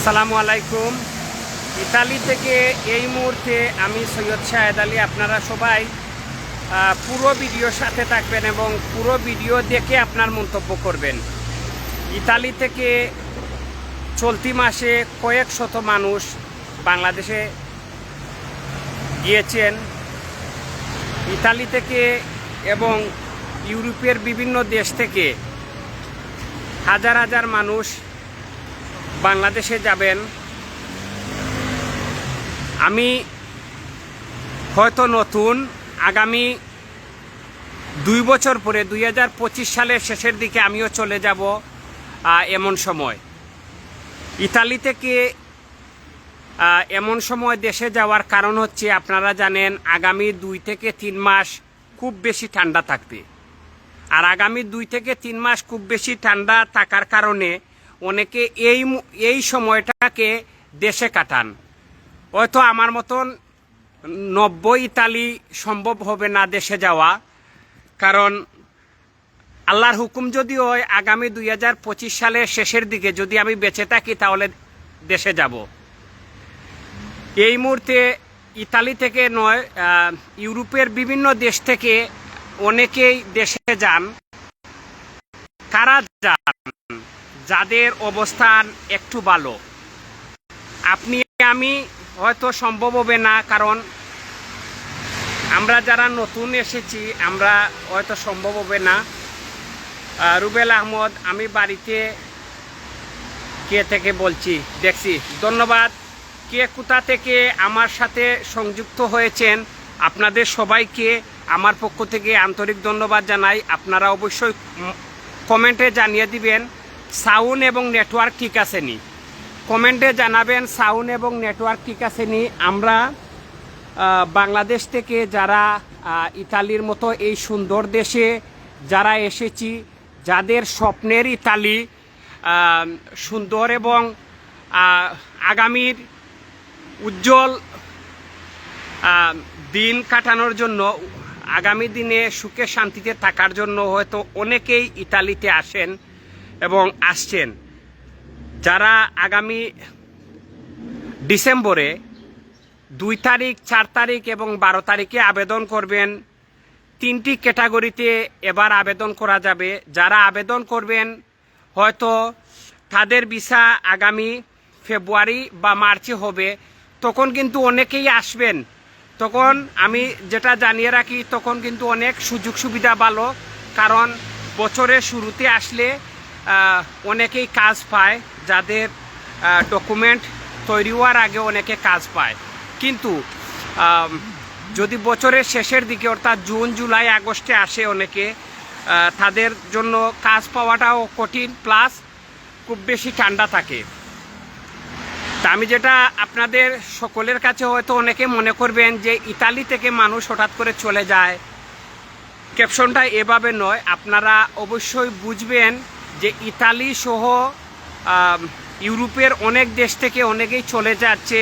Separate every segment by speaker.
Speaker 1: আসসালামু আলাইকুম। ইতালি থেকে এই মুহূর্তে আমি সৈয়দ শাহেদ আলী। আপনারা সবাই পুরো ভিডিওর সাথে থাকবেন এবং পুরো ভিডিও দেখে আপনার মন্তব্য করবেন। ইতালি থেকে চলতি মাসে কয়েক শত মানুষ বাংলাদেশে গিয়েছেন। ইতালি থেকে এবং ইউরোপের বিভিন্ন দেশ থেকে হাজার হাজার মানুষ বাংলাদেশে যাবেন। আমি হয়তো নতুন আগামী 2 বছর পরে 2025 সালের শেষের দিকে আমিও চলে যাব এমন সময়। ইতালি থেকে এমন সময় দেশে যাওয়ার কারণ হচ্ছে, আপনারা জানেন আগামী 2 থেকে 3 মাস খুব বেশি ঠান্ডা থাকবে। আর আগামী 2 থেকে 3 মাস খুব বেশি ঠান্ডা থাকার কারণে অনেকে এই সময়টাকে দেশে কাটান। হয়তো আমার মতন 90 ইতালি সম্ভব হবে না দেশে যাওয়া, কারণ আল্লাহর হুকুম যদি হয় আগামী 2025 সালের শেষের দিকে যদি আমি বেঁচে থাকি তাহলে দেশে যাব। এই মুহূর্তে ইতালি থেকে নয়, ইউরোপের বিভিন্ন দেশ থেকে অনেকেই দেশে যান। কারা যান? যাদের অবস্থান একটু ভালো। আপনি আমি হয়তো সম্ভব হবে না, কারণ আমরা যারা নতুন এসেছি আমরা হয়তো সম্ভব হবে না। রুবেল আহমদ, আমি বাড়িতে কে থেকে বলছি দেখছি। ধন্যবাদ। কে কোথা থেকে আমার সাথে সংযুক্ত হয়েছেন আপনাদের সবাইকে আমার পক্ষ থেকে আন্তরিক ধন্যবাদ জানাই। আপনারা অবশ্যই কমেন্টে জানিয়ে দিবেন সাউন্ড এবং নেটওয়ার্ক ঠিক আছে নি। কমেন্টে জানাবেন সাউন্ড এবং নেটওয়ার্ক ঠিক আছে নি। আমরা বাংলাদেশ থেকে যারা ইতালির মতো এই সুন্দর দেশে যারা এসেছি, যাদের স্বপ্নের ইতালি সুন্দর এবং আগামীর উজ্জ্বল দিন কাটানোর জন্য, আগামী দিনে সুখে শান্তিতে থাকার জন্য হয়তো অনেকেই ইতালিতে আসেন এবং আসছেন। যারা আগামী ডিসেম্বরে 2 তারিখ, 4 তারিখ এবং 12 তারিখে আবেদন করবেন, 3টি ক্যাটাগরিতে এবার আবেদন করা যাবে। যারা আবেদন করবেন হয়তো তাদের ভিসা আগামী ফেব্রুয়ারি বা মার্চে হবে, তখন কিন্তু অনেকেই আসবেন। তখন আমি যেটা জানিয়ে রাখি, তখন কিন্তু অনেক সুযোগ সুবিধা ভালো, কারণ বছরের শুরুতে আসলে অনেকেই কাজ পায়। যাদের ডকুমেন্ট তৈরি হওয়ার আগে অনেকে কাজ পায়, কিন্তু যদি বছরের শেষের দিকে অর্থাৎ জুন, জুলাই, আগস্টে আসে অনেকে, তাদের জন্য কাজ পাওয়াটাও কঠিন, প্লাস খুব বেশি ঠান্ডা থাকে। তা আমি যেটা আপনাদের সকলের কাছে হয়তো অনেকে মনে করবেন যে ইতালি থেকে মানুষ হঠাৎ করে চলে যায়, ক্যাপশনটা এভাবে নয়। আপনারা অবশ্যই বুঝবেন যে ইতালি সহ ইউরোপের অনেক দেশ থেকে অনেকেই চলে যাচ্ছে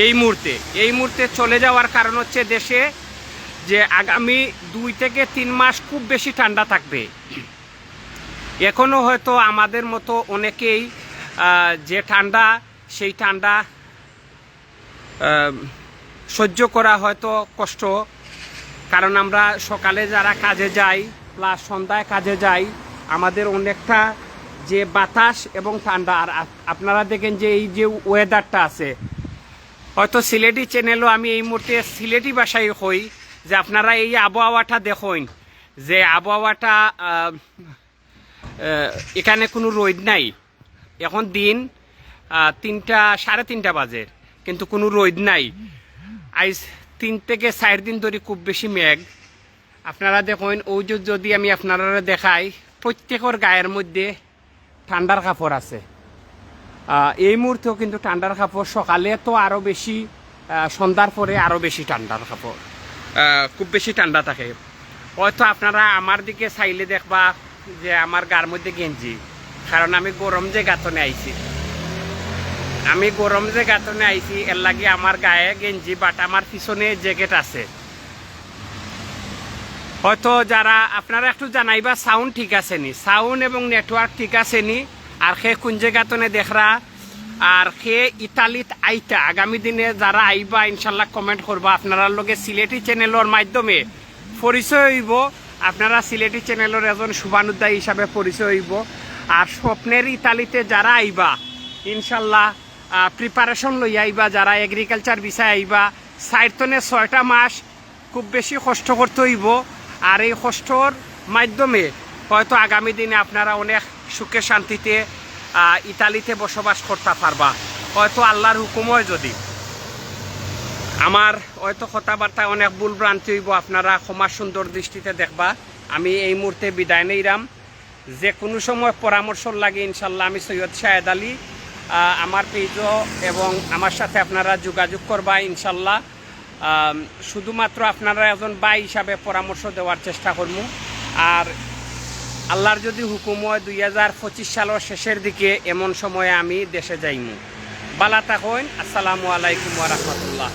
Speaker 1: এই মুহূর্তে চলে যাওয়ার কারণ হচ্ছে দেশে যে আগামী 2 থেকে 3 মাস খুব বেশি ঠান্ডা থাকবে। এখনও হয়তো আমাদের মতো অনেকেই যে ঠান্ডা, সেই ঠান্ডা সহ্য করা হয়তো কষ্ট, কারণ আমরা সকালে যারা কাজে যাই প্লাস সন্ধ্যায় কাজে যাই, আমাদের অনেকটা যে বাতাস এবং ঠান্ডা। আর আপনারা দেখেন যে এই যে ওয়েদারটা আছে, হয়তো সিলেটি চ্যানেলও আমি এই মুহূর্তে সিলেটি ভাষায় হই, যে আপনারা এই আবহাওয়াটা দেখুন, যে আবহাওয়াটা এখানে কোনো রোদ নাই। এখন দিন 3টা, 3:30 বাজে, কিন্তু কোনো রোদ নাই। আজ 3 থেকে 4 দিন ধরে খুব বেশি মেঘ। আপনারা দেখুন, ওই যদি আমি আপনারা দেখাই, প্রত্যেকের গায়ের মধ্যে ঠান্ডার কাপড় আছে। এই মুহূর্তেও কিন্তু ঠান্ডার কাপড়, সকালে তো আরও বেশি, সন্ধ্যার পরে আরও বেশি ঠান্ডার কাপড়, খুব বেশি ঠান্ডা থাকে। হয়তো আপনারা আমার দিকে চাইলে দেখবা যে আমার গার মধ্যে গেঞ্জি, কারণ আমি গরম যে গাতনে আইছি, এর লাগে আমার গায়ে গেঞ্জি, বাট আমার পিছনে জ্যাকেট আছে। হয়তো যারা আপনারা একটু জানাইবা সাউন্ড ঠিক আছে নি, সাউন্ড এবং নেটওয়ার্ক ঠিক আছে নি, আর সে কোন জায়গাতনে দেখরা আর সে ইটালিত আইতা আগামী দিনে যারা আইবা ইনশাল্লাহ কমেন্ট করবা আপনারা লগে সিলেটি চ্যানেলের মাধ্যমে পরিচয় হইব। আপনারা সিলেটি চ্যানেলের এজন শুভানুদ্দায়ী হিসাবে পরিচয় হইব। আর স্বপ্নের ইতালিতে যারা আইবা ইনশাল্লাহ প্রিপারেশন লই আইবা, যারা এগ্রিকালচার বিষয়ে আইবা 4 থেকে 6টা মাস খুব বেশি কষ্ট করতে হইব। আর এই কষ্টর মাধ্যমে হয়তো আগামী দিনে আপনারা অনেক সুখে শান্তিতে ইতালিতে বসবাস করতে পারবা, হয়তো আল্লাহর হুকুম হয়। যদি আমার হয়তো কথাবার্তায় অনেক ভুল ভ্রান্তি হইব, আপনারা ক্ষমা সুন্দর দৃষ্টিতে দেখবা। আমি এই মুহূর্তে বিদায় নেইরাম। যে কোনো সময় পরামর্শ লাগে ইনশাল্লাহ আমি সৈয়দ শাহেদ আলী, আমার পেজও এবং আমার সাথে আপনারা যোগাযোগ করবা ইনশাল্লাহ। শুধুমাত্র আপনারা একজন ভাই হিসাবে পরামর্শ দেওয়ার চেষ্টা করব। আর আল্লাহর যদি হুকুম হয় 2025 সালের শেষের দিকে এমন সময়ে আমি দেশে যাইমু। বালা থাকুন। আসসালামু আলাইকুম ওয়া রাহমাতুল্লাহ।